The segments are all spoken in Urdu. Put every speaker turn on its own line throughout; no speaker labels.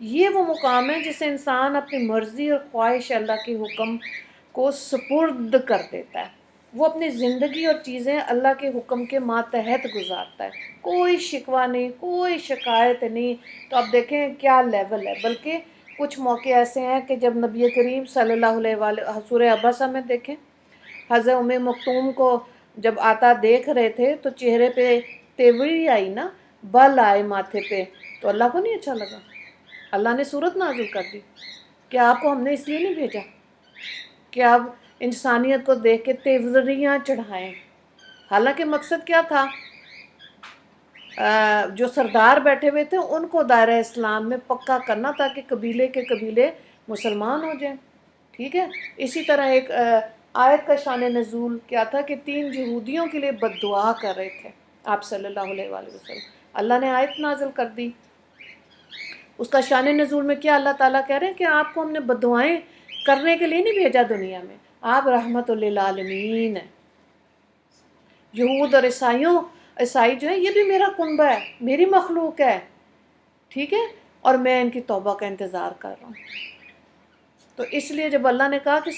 یہ وہ مقام ہے جسے انسان اپنی مرضی اور خواہش اللہ کے حکم کو سپرد کر دیتا ہے، وہ اپنی زندگی اور چیزیں اللہ کے حکم کے ماتحت گزارتا ہے، کوئی شکوہ نہیں، کوئی شکایت نہیں۔ تو اب دیکھیں کیا لیول ہے۔ بلکہ کچھ موقع ایسے ہیں کہ جب نبی کریم صلی اللہ علیہ وآلہ سورہ عبسہ میں دیکھیں، حضرت ام مکتوم کو جب آتا دیکھ رہے تھے تو چہرے پہ تیوری آئی نا، بل آئے ماتھے پہ، تو اللہ کو نہیں اچھا لگا، اللہ نے صورت نازل کر دی کہ آپ کو ہم نے اس لیے نہیں بھیجا کہ آپ انسانیت کو دیکھ کے تیوریاں چڑھائیں۔ حالانکہ مقصد کیا تھا؟ جو سردار بیٹھے ہوئے تھے ان کو دائرہ اسلام میں پکا کرنا تاکہ قبیلے کے قبیلے مسلمان ہو جائیں، ٹھیک ہے۔ اسی طرح ایک آیت کا شان نزول کیا تھا کہ 3 یہودیوں کے لیے بد دعا کر رہے تھے آپ صلی اللہ علیہ وآلہ وسلم، اللہ نے آیت نازل کر دی۔ اس کا شان نزول میں کیا اللہ تعالیٰ کہہ رہے ہیں کہ آپ کو ہم نے بد دعائیں کرنے کے لیے نہیں بھیجا دنیا میں، آپ رحمت للعالمین ہیں۔ یہود اور عیسائی جو ہے یہ بھی میرا کنبہ ہے، میری مخلوق ہے، ٹھیک ہے، اور میں ان کی توبہ کا انتظار کر رہا ہوں۔ تو اس لیے جب اللہ نے کہا کہ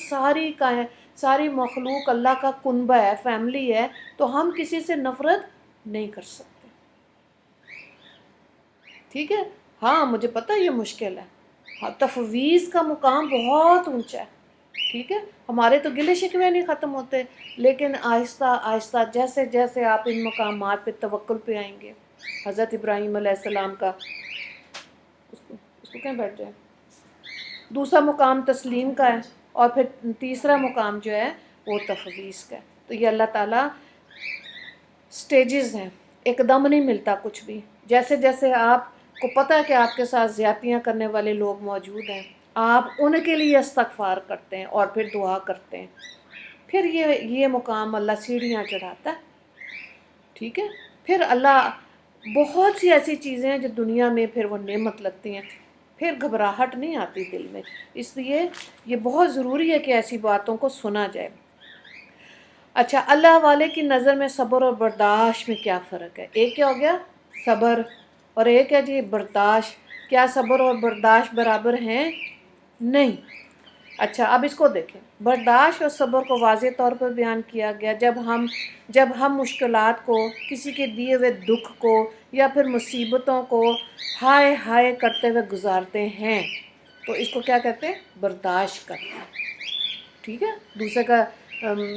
ساری مخلوق اللہ کا کنبہ ہے، فیملی ہے، تو ہم کسی سے نفرت نہیں کر سکتے، ٹھیک ہے۔ ہاں مجھے پتہ یہ مشکل ہے، ہاں تفویض کا مقام بہت اونچا ہے، ٹھیک ہے، ہمارے تو گلے شکوے نہیں ختم ہوتے، لیکن آہستہ آہستہ جیسے جیسے آپ ان مقامات پہ توکل پہ آئیں گے، حضرت ابراہیم علیہ السلام کا اس کو کہیں بیٹھ جائے، دوسرا مقام تسلیم کا ہے، اور پھر تیسرا مقام جو ہے وہ تفویض کا ہے۔ تو یہ اللہ تعالیٰ سٹیجز ہیں، ایک دم نہیں ملتا کچھ بھی۔ جیسے جیسے آپ کو پتہ ہے کہ آپ کے ساتھ زیادتیاں کرنے والے لوگ موجود ہیں، آپ ان کے لیے استغفار کرتے ہیں اور پھر دعا کرتے ہیں، پھر یہ مقام اللہ سیڑھیاں چڑھاتا ہے، ٹھیک ہے۔ پھر اللہ بہت سی ایسی چیزیں ہیں جو دنیا میں پھر وہ نعمت لگتی ہیں، پھر گھبراہٹ نہیں آتی دل میں۔ اس لیے یہ بہت ضروری ہے کہ ایسی باتوں کو سنا جائے۔ اچھا، اللہ والے کی نظر میں صبر اور برداشت میں کیا فرق ہے؟ ایک کیا ہو گیا؟ صبر، اور ایک ہے جی برداشت۔ کیا صبر اور برداشت برابر ہیں؟ نہیں۔ اچھا اب اس کو دیکھیں، برداشت اور صبر کو واضح طور پر بیان کیا گیا جب ہم مشکلات کو، کسی کے دیے ہوئے دکھ کو یا پھر مصیبتوں کو ہائے ہائے کرتے ہوئے گزارتے ہیں تو اس کو کیا کہتے ہیں؟ برداشت کرنا، ٹھیک ہے۔ دوسرے کا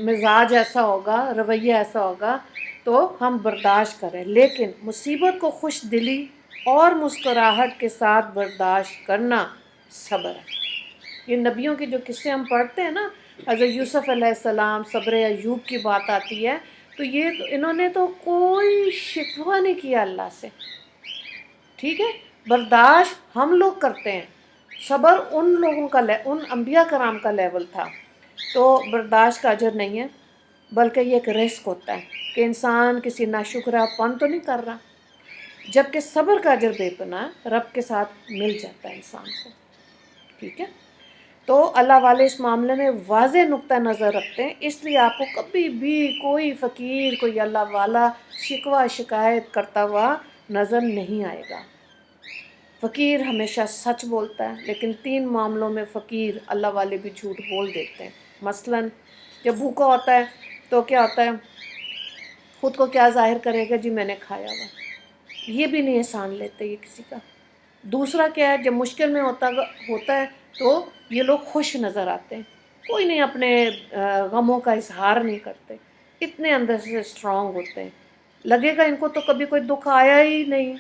مزاج ایسا ہوگا، رویہ ایسا ہوگا تو ہم برداشت کریں، لیکن مصیبت کو خوش دلی اور مسکراہٹ کے ساتھ برداشت کرنا صبر ہے۔ یہ نبیوں کے جو قصے ہم پڑھتے ہیں نا، حضرت یوسف علیہ السلام، صبر ایوب کی بات آتی ہے تو انہوں نے تو کوئی شکوہ نہیں کیا اللہ سے، ٹھیک ہے۔ برداشت ہم لوگ کرتے ہیں، صبر ان لوگوں کا ان انبیاء کرام کا لیول تھا۔ تو برداشت کا اجر نہیں ہے، بلکہ یہ ایک رزق ہوتا ہے کہ انسان کسی ناشکرہ پن تو نہیں کر رہا، جبکہ صبر کا اجر بے پناہ رب کے ساتھ مل جاتا ہے انسان کو، ٹھیک ہے۔ تو اللہ والے اس معاملے میں واضح نقطہ نظر رکھتے ہیں، اس لیے آپ کو کبھی بھی کوئی فقیر، کوئی اللہ والا شکوہ شکایت کرتا ہوا نظر نہیں آئے گا۔ فقیر ہمیشہ سچ بولتا ہے، لیکن 3 معاملوں میں فقیر اللہ والے بھی جھوٹ بول دیتے ہیں۔ مثلاً جب بھوکا ہوتا ہے تو کیا ہوتا ہے؟ خود کو کیا ظاہر کرے گا؟ جی میں نے کھایا ہوا، یہ بھی نہیں احسان لیتے یہ کسی کا۔ دوسرا کیا ہے؟ جب مشکل میں ہوتا ہے تو یہ لوگ خوش نظر آتے ہیں، کوئی نہیں اپنے غموں کا اظہار نہیں کرتے، اتنے اندر سے اسٹرانگ ہوتے ہیں، لگے گا ان کو تو کبھی کوئی دکھ آیا ہی نہیں،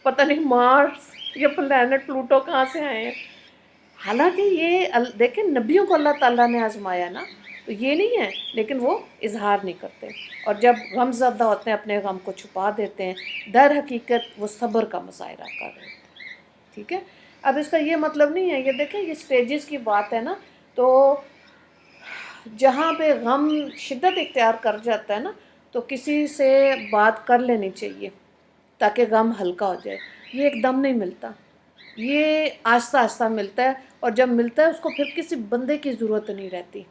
پتہ نہیں مارس یا پلانٹ پلوٹو کہاں سے آئے ہیں۔ حالانکہ یہ دیکھیں نبیوں کو اللہ تعالیٰ نے آزمایا نا، تو یہ نہیں ہے، لیکن وہ اظہار نہیں کرتے، اور جب غم زدہ ہوتے ہیں اپنے غم کو چھپا دیتے ہیں، در حقیقت وہ صبر کا مظاہرہ کر رہے ہیں، ٹھیک ہے۔ اب اس کا یہ مطلب نہیں ہے، یہ دیکھیں یہ سٹیجز کی بات ہے نا، تو جہاں پہ غم شدت اختیار کر جاتا ہے نا تو کسی سے بات کر لینی چاہیے تاکہ غم ہلکا ہو جائے۔ یہ ایک دم نہیں ملتا، یہ آہستہ آہستہ ملتا ہے، اور جب ملتا ہے اس کو پھر کسی بندے کی ضرورت نہیں رہتی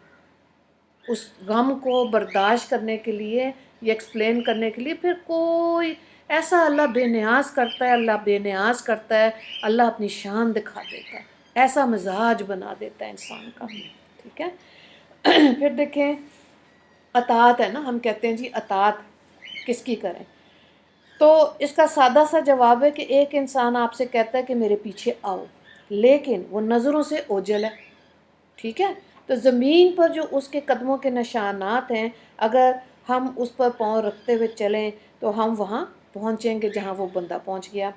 اس غم کو برداشت کرنے کے لیے یا ایکسپلین کرنے کے لیے، پھر کوئی ایسا اللہ بے نیاز کرتا ہے، اللہ بے نیاز کرتا ہے، اللہ اپنی شان دکھا دیتا ہے، ایسا مزاج بنا دیتا ہے انسان کا، ٹھیک ہے۔ پھر دیکھیں اطاعت ہے نا، ہم کہتے ہیں جی اطاعت کس کی کریں، تو اس کا سادہ سا جواب ہے کہ ایک انسان آپ سے کہتا ہے کہ میرے پیچھے آؤ، لیکن وہ نظروں سے اوجھل ہے، ٹھیک ہے، تو زمین پر جو اس کے قدموں کے نشانات ہیں، اگر ہم اس پر پاؤں رکھتے ہوئے چلیں تو ہم وہاں پہنچیں گے جہاں وہ بندہ پہنچ گیا،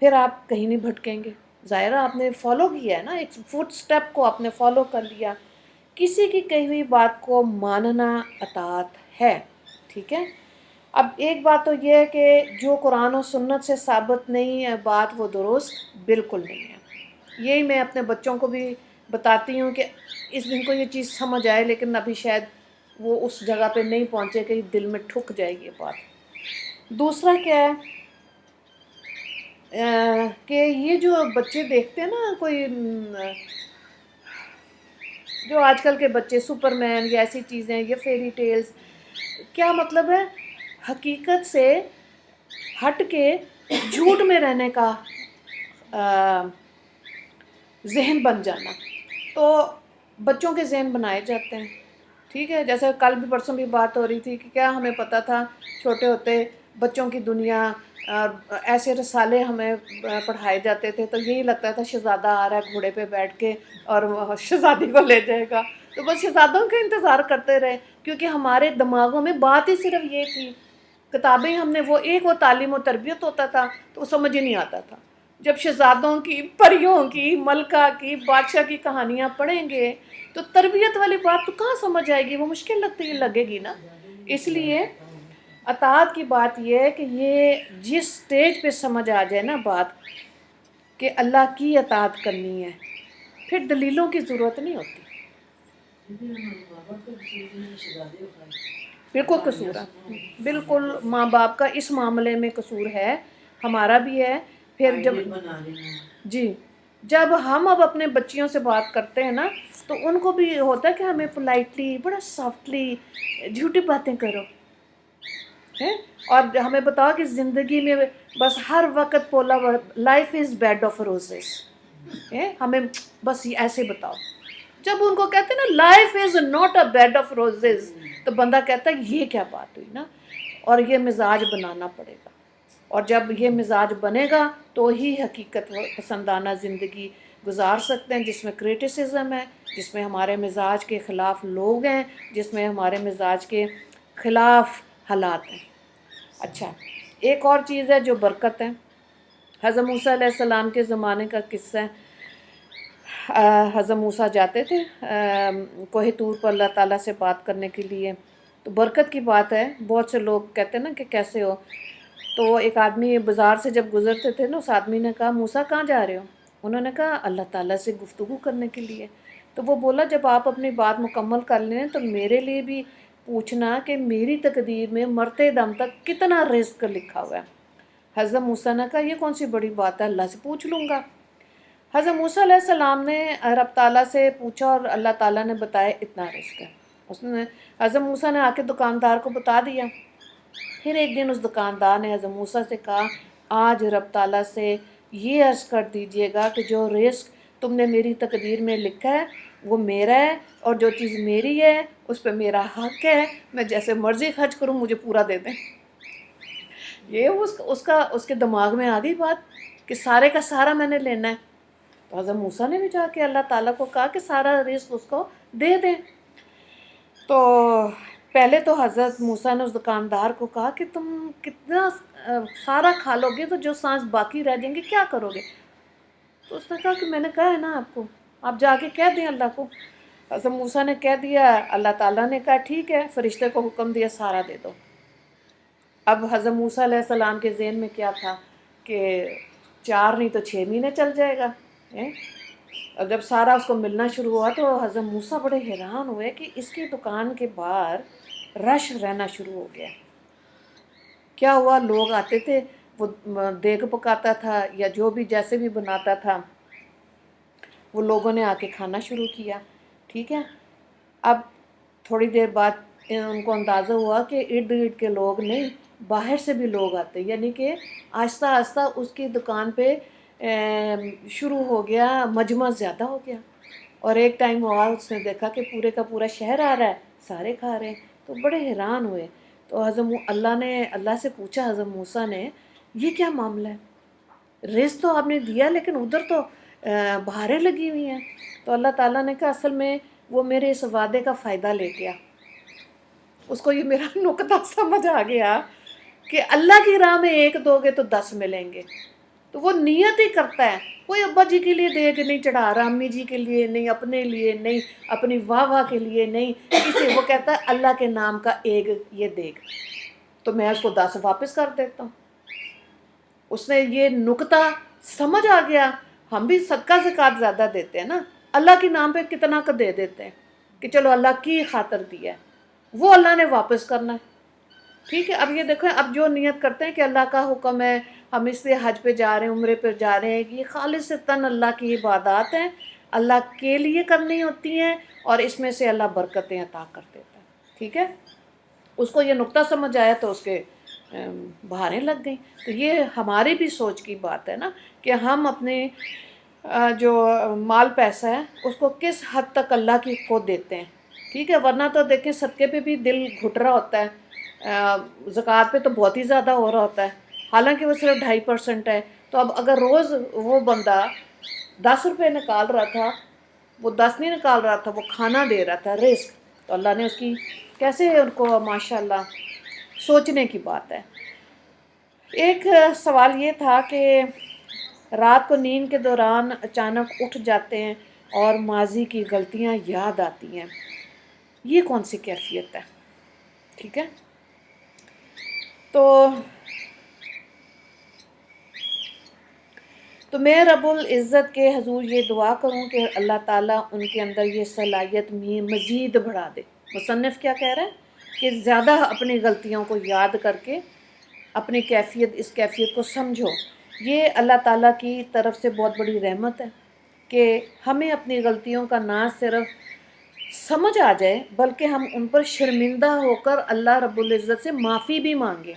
پھر آپ کہیں نہیں بھٹکیں گے، ظاہرہ آپ نے فالو کیا ہے نا، ایک فٹ سٹیپ کو آپ نے فالو کر لیا۔ کسی کی کہی ہوئی بات کو ماننا اطاعت ہے، ٹھیک ہے۔ اب ایک بات تو یہ ہے کہ جو قرآن و سنت سے ثابت نہیں ہے بات، وہ درست بالکل نہیں ہے۔ یہی میں اپنے بچوں کو بھی بتاتی ہوں کہ اس دن کو یہ چیز سمجھ آئے، لیکن ابھی شاید وہ اس جگہ پہ نہیں پہنچے کہ دل میں ٹھک جائے یہ بات۔ دوسرا کیا ہے کہ یہ جو بچے دیکھتے ہیں نا، کوئی جو آج کل کے بچے سپر مین یا ایسی چیزیں، یہ فیری ٹیلز، کیا مطلب ہے؟ حقیقت سے ہٹ کے جھوٹ میں رہنے کا ذہن بن جانا، تو بچوں کے ذہن بنائے جاتے ہیں، ٹھیک ہے۔ جیسے کل بھی پرسوں بھی بات ہو رہی تھی کہ کیا ہمیں پتہ تھا چھوٹے ہوتے بچوں کی دنیا، ایسے رسالے ہمیں پڑھائے جاتے تھے تو یہی لگتا تھا شہزادہ آ رہا ہے گھوڑے پہ بیٹھ کے اور وہ شہزادی کو لے جائے گا، تو بس شہزادوں کا انتظار کرتے رہے، کیونکہ ہمارے دماغوں میں بات ہی صرف یہ تھی۔ کتابیں ہم نے وہ تعلیم و تربیت ہوتا تھا تو وہ سمجھ ہی نہیں آتا تھا۔ جب شہزادوں کی، پریوں کی، ملکہ کی، بادشاہ کی کہانیاں پڑھیں گے تو تربیت والی بات تو کہاں سمجھ آئے گی، وہ مشکل لگے گی نا۔ اس لیے اطاعت کی بات یہ ہے کہ یہ جس سٹیج پہ سمجھ آ جائے نا بات کہ اللہ کی اطاعت کرنی ہے، پھر دلیلوں کی ضرورت نہیں ہوتی۔ بالکل قصور ہے، بالکل ماں باپ کا اس معاملے میں قصور ہے، ہمارا بھی ہے۔ پھر جی جب ہم اب اپنے بچیوں سے بات کرتے ہیں نا تو ان کو بھی ہوتا ہے کہ ہمیں پولائٹلی، بڑا سافٹلی، جھوٹی باتیں کرو، ہے، اور ہمیں بتاؤ کہ زندگی میں بس ہر وقت پولا life is bed of roses, ہمیں بس یہ ایسے بتاؤ۔ جب ان کو کہتے ہیں نا life is not a bad of roses, تو بندہ کہتا ہے یہ کیا بات ہوئی نا، اور یہ مزاج بنانا پڑے گا، اور جب یہ مزاج بنے گا تو ہی حقیقت پسندانہ زندگی گزار سکتے ہیں، جس میں کریٹیسزم ہے، جس میں ہمارے مزاج کے خلاف لوگ ہیں، جس میں ہمارے مزاج کے خلاف حالات ہیں۔ اچھا، ایک اور چیز ہے جو برکت ہے۔ حضرت موسیٰ علیہ السلام کے زمانے کا قصہ ہے۔ حضرت موسیٰ جاتے تھے کوہ طور پر اللہ تعالیٰ سے بات کرنے کے لیے، تو برکت کی بات ہے، بہت سے لوگ کہتے ہیں نا کہ کیسے ہو، تو ایک آدمی بازار سے جب گزرتے تھے نا، اس آدمی نے کہا موسیٰ کہاں جا رہے ہو؟ انہوں نے کہا اللہ تعالیٰ سے گفتگو کرنے کے لیے۔ تو وہ بولا جب آپ اپنی بات مکمل کر لیں تو میرے لیے بھی پوچھنا کہ میری تقدیر میں مرتے دم تک کتنا رزق لکھا ہوا ہے۔ حضرت موسیٰ نے کہا یہ کون سی بڑی بات ہے، اللہ سے پوچھ لوں گا۔ حضرت موسیٰ علیہ السلام نے رب تعالیٰ سے پوچھا اور اللہ تعالیٰ نے بتایا اتنا رزق ہے۔ اس نے حضرت موسیٰ نے آ کے دکاندار کو بتا دیا۔ پھر ایک دن اس دکاندار نے حضرت موسیٰ سے کہا آج رب تعالیٰ سے یہ عرض کر دیجئے گا کہ جو رزق تم نے میری تقدیر میں لکھا ہے وہ میرا ہے، اور جو چیز میری ہے اس پہ میرا حق ہے، میں جیسے مرضی خرچ کروں مجھے پورا دے دیں۔ یہ اس کے دماغ میں آ گئی بات کہ سارے کا سارا میں نے لینا ہے۔ تو حضرت موسیٰ نے بھی جا کے اللہ تعالیٰ کو کہا کہ سارا رزق اس کو دے دیں۔ تو پہلے تو حضرت موسیٰ نے اس دکاندار کو کہا کہ تم کتنا سارا کھا لو گے تو جو سانس باقی رہ جائیں گے کیا کرو گے؟ تو اس نے کہا کہ میں نے کہا ہے نا آپ کو، آپ جا کے کہہ دیں اللہ کو۔ حضرت موسیٰ نے کہہ دیا، اللہ تعالیٰ نے کہا ٹھیک ہے، فرشتے کو حکم دیا سارا دے دو۔ اب حضرت موسیٰ علیہ السلام کے ذہن میں کیا تھا کہ 4 نہیں تو 6 مہینے چل جائے گا۔ اور جب سارا اس کو ملنا شروع ہوا تو حضرت موسیٰ بڑے حیران ہوئے کہ اس کی دکان کے باہر رش رہنا شروع ہو گیا۔ کیا ہوا؟ لوگ آتے تھے، وہ دیگ پکاتا تھا یا جو بھی جیسے بھی بناتا تھا، وہ لوگوں نے آ کے کھانا شروع کیا، ٹھیک ہے۔ اب تھوڑی دیر بعد ان کو اندازہ ہوا کہ ارد گرد کے لوگ نہیں، باہر سے بھی لوگ آتے، یعنی کہ آہستہ آہستہ اس کی دکان پہ شروع ہو گیا، مجمع زیادہ ہو گیا، اور ایک ٹائم ہوا اس نے دیکھا کہ پورے کا پورا شہر آ رہا ہے، سارے کھا رہے ہیں، تو بڑے حیران ہوئے۔ تو اللہ سے پوچھا حضرت موسیٰ نے، یہ کیا معاملہ ہے؟ رزق تو آپ نے دیا لیکن ادھر تو بہاریں لگی ہوئی ہیں۔ تو اللہ تعالیٰ نے کہا اصل میں وہ میرے اس وعدے کا فائدہ لے گیا، اس کو یہ میرا نکتہ سمجھ آ گیا کہ اللہ کی راہ میں ایک دو گے تو 10 ملیں گے، تو وہ نیت ہی کرتا ہے۔ کوئی ابا جی کے لیے دیگ نہیں چڑھا رہا، امی جی کے لیے نہیں، اپنے لیے نہیں، اپنی واہ کے لیے نہیں، کسی وہ کہتا ہے اللہ کے نام کا ایک یہ دیگ، تو میں اس کو 10 واپس کر دیتا ہوں۔ اس نے یہ نکتہ سمجھ آ گیا۔ ہم بھی صدقہ زکوٰۃ زیادہ دیتے ہیں نا، اللہ کے نام پہ کتنا کا دے دیتے ہیں کہ چلو اللہ کی خاطر دیا ہے، وہ اللہ نے واپس کرنا ہے۔ ٹھیک ہے، اب یہ دیکھیں، اب جو نیت کرتے ہیں کہ اللہ کا حکم ہے، ہم اس لیے حج پہ جا رہے ہیں، عمرے پہ جا رہے ہیں، یہ خالصتاً اللہ کی عبادات ہیں، اللہ کے لیے کرنی ہوتی ہیں، اور اس میں سے اللہ برکتیں عطا کر دیتا ہے۔ ٹھیک ہے، اس کو یہ نکتہ سمجھ آیا تو اس کے بہاریں لگ گئیں۔ تو یہ ہماری بھی سوچ کی بات ہے نا کہ ہم اپنے جو مال پیسہ ہے اس کو کس حد تک اللہ کی کو دیتے ہیں۔ ٹھیک ہے، ورنہ تو دیکھیں صدقے پہ بھی دل گھٹ رہا ہوتا ہے، زکوٰۃ پہ تو بہت ہی زیادہ ہو رہا ہوتا ہے، حالانکہ وہ صرف 2.5% ہے۔ تو اب اگر روز وہ بندہ 10 روپے نکال رہا تھا، وہ 10 نہیں نکال رہا تھا، وہ کھانا دے رہا تھا، رزق، تو اللہ نے اس کی کیسے ان کو ماشاءاللہ سوچنے کی بات ہے۔ ایک سوال یہ تھا کہ رات کو نیند کے دوران اچانک اٹھ جاتے ہیں اور ماضی کی غلطیاں یاد آتی ہیں، یہ کون سی کیفیت ہے؟ ٹھیک ہے، تو میں رب العزت کے حضور یہ دعا کروں کہ اللہ تعالیٰ ان کے اندر یہ صلاحیت مزید بڑھا دے۔ مصنف کیا کہہ رہا ہے کہ زیادہ اپنی غلطیوں کو یاد کر کے اپنی اس کیفیت کو سمجھو۔ یہ اللہ تعالیٰ کی طرف سے بہت بڑی رحمت ہے کہ ہمیں اپنی غلطیوں کا نہ صرف سمجھ آ جائے بلکہ ہم ان پر شرمندہ ہو کر اللہ رب العزت سے معافی بھی مانگیں۔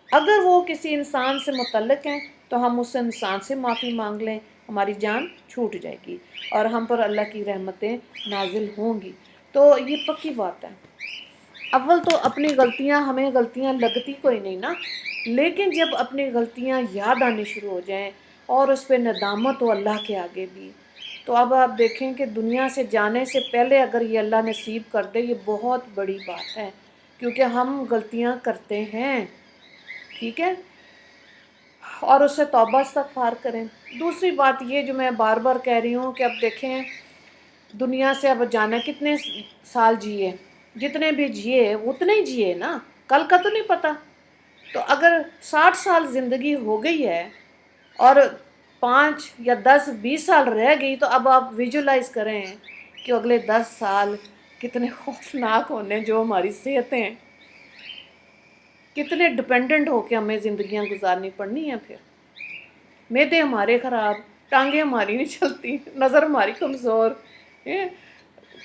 اگر وہ کسی انسان سے متعلق ہیں تو ہم اس انسان سے معافی مانگ لیں، ہماری جان چھوٹ جائے گی اور ہم پر اللہ کی رحمتیں نازل ہوں گی۔ تو یہ پکی بات ہے۔ اول تو اپنی غلطیاں، ہمیں غلطیاں لگتی کوئی نہیں نا، لیکن جب اپنی غلطیاں یاد آنی شروع ہو جائیں اور اس پہ ندامت ہو اللہ کے آگے بھی، تو اب آپ دیکھیں کہ دنیا سے جانے سے پہلے اگر یہ اللہ نصیب کر دے، یہ بہت بڑی بات ہے، کیونکہ ہم غلطیاں کرتے ہیں۔ ٹھیک ہے، اور اس سے توبہ استغفار کریں۔ دوسری بات یہ جو میں بار بار کہہ رہی ہوں کہ اب دیکھیں دنیا سے اب جانا، کتنے سال جیے، جتنے بھی جیے اتنے ہی جیے نا، کل کا تو نہیں پتہ۔ تو اگر 60 سال زندگی ہو گئی ہے اور 5 یا 10 20 سال رہ گئی، تو اب آپ ویژولائز کریں کہ اگلے 10 سال کتنے خوفناک ہونے، جو ہماری صحتیں کتنے ڈپینڈنٹ ہو کے ہمیں زندگیاں گزارنی پڑنی ہیں، پھر معدے ہمارے خراب، ٹانگیں ہماری نہیں چلتی، نظر ہماری کمزور،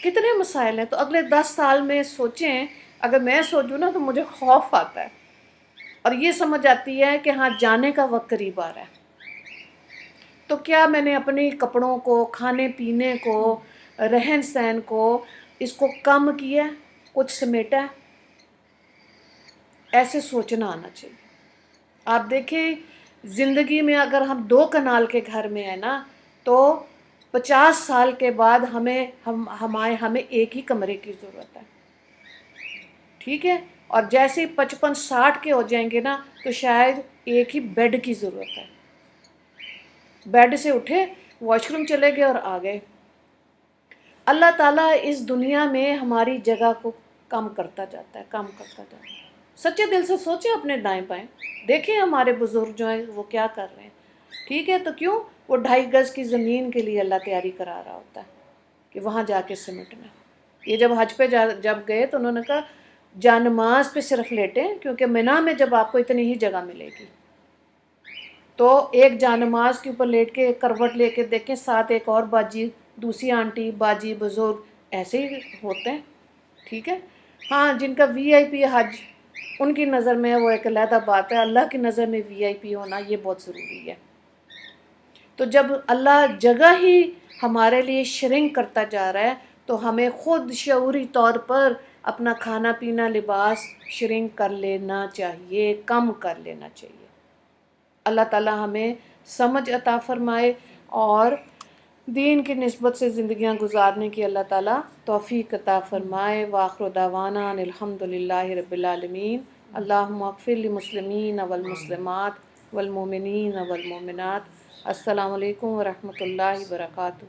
کتنے مسائل ہیں۔ تو اگلے 10 سال میں سوچیں، اگر میں سوچوں نا تو مجھے خوف آتا ہے اور یہ سمجھ آتی ہے کہ ہاں جانے کا وقت قریب آ رہا ہے۔ تو کیا میں نے اپنے کپڑوں کو، کھانے پینے کو، رہن سہن کو، اس کو کم کیا ہے، کچھ سمیٹا ہے؟ ایسے سوچنا آنا چاہیے۔ آپ دیکھیں زندگی میں اگر ہم 2 کنال کے گھر میں ہیں نا، تو 50 سال کے بعد ہمیں ایک ہی کمرے کی ضرورت ہے۔ ٹھیک ہے، اور جیسے 55-60 کے ہو جائیں گے نا تو شاید ایک ہی بیڈ کی ضرورت ہے۔ بیڈ سے اٹھے، واش روم چلے گئے اور آ گئے۔ اللہ تعالیٰ اس دنیا میں ہماری جگہ کو کم کرتا جاتا ہے، کم کرتا جاتا ہے۔ سچے دل سے سوچیں اپنے دائیں بائیں، دیکھیں ہمارے بزرگ جو ہیں وہ کیا کر رہے ہیں۔ ٹھیک ہے، تو کیوں وہ 2.5 گز کی زمین کے لیے اللہ تیاری کرا رہا ہوتا ہے کہ وہاں جا کے سمٹنا۔ یہ جب حج پہ جب گئے تو انہوں نے کہا جانماز پہ صرف لیٹیں، کیونکہ منی میں جب آپ کو اتنی ہی جگہ ملے گی، تو ایک جانماز کے اوپر لیٹ کے کروٹ لے کے دیکھیں، ساتھ ایک اور باجی، دوسری آنٹی، باجی، بزرگ ایسے ہی ہوتے ہیں۔ ٹھیک ہے، ہاں جن کا VIP حج ان کی نظر میں وہ ایک علیحدہ بات ہے، اللہ کی نظر میں VIP ہونا یہ بہت ضروری ہے۔ تو جب اللہ جگہ ہی ہمارے لیے شرنک کرتا جا رہا ہے تو ہمیں خود شعوری طور پر اپنا کھانا پینا لباس شرنک کر لینا چاہیے، کم کر لینا چاہیے۔ اللہ تعالیٰ ہمیں سمجھ عطا فرمائے اور دین کی نسبت سے زندگیاں گزارنے کی اللہ تعالیٰ توفیق عطا فرمائے۔ وآخر دعوانا ان الحمد للہ رب العالمین۔ اللہم اغفر للمسلمین والمسلمات والمؤمنین والمؤمنات۔ السلام علیکم ورحمۃ اللہ وبرکاتہ۔